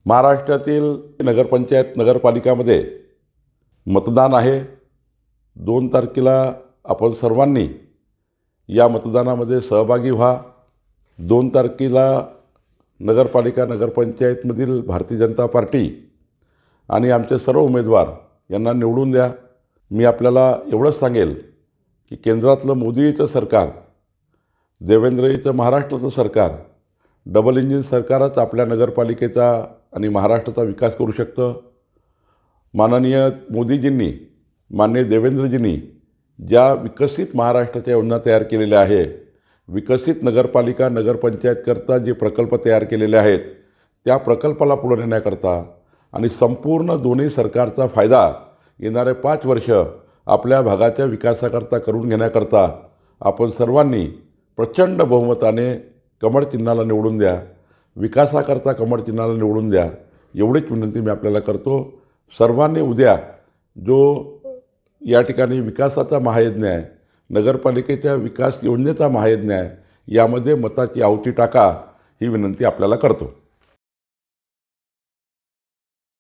महाराष्ट्रातील नगरपंचायत नगरपालिकामध्ये मतदान आहे। 2 तारखेला आपण सर्वांनी या मतदानामध्ये सहभागी व्हा। 2 तारखेला नगरपालिका नगरपंचायतमधील भारतीय जनता पार्टी आणि आमचे सर्व उमेदवार यांना निवडून द्या। मी आपल्याला एवढंच सांगेल की केंद्रातलं मोदीचं सरकार, देवेंद्रजीचं महाराष्ट्राचं सरकार, डबल इंजिन सरकारच आपल्या नगरपालिकेचा आणि महाराष्ट्राचा विकास करू शकतं। माननीय मोदीजींनी, माननीय देवेंद्रजींनी ज्या विकसित महाराष्ट्राच्या योजना तयार केलेल्या आहे, विकसित नगरपालिका नगरपंचायतकरता जे प्रकल्प तयार केलेले आहेत, त्या प्रकल्पाला पुढे नेण्याकरता आणि संपूर्ण दोन्ही सरकारचा फायदा येणारे 5 वर्ष आपल्या भागाच्या विकासाकरता करून घेण्याकरता आपण सर्वांनी प्रचंड बहुमताने कमळ चिन्हाला निवडून द्या। विकासाकरता कमळ चिन्हाला निवडून द्या, एवढीच विनंती मी आपल्याला करतो। सर्वांनी उद्या जो या ठिकाणी विकासाचा महायज्ञ आहे, नगरपालिकेच्या विकास योजनेचा महायज्ञ आहे, यामध्ये मताची आहुती टाका, ही विनंती आपल्याला करतो।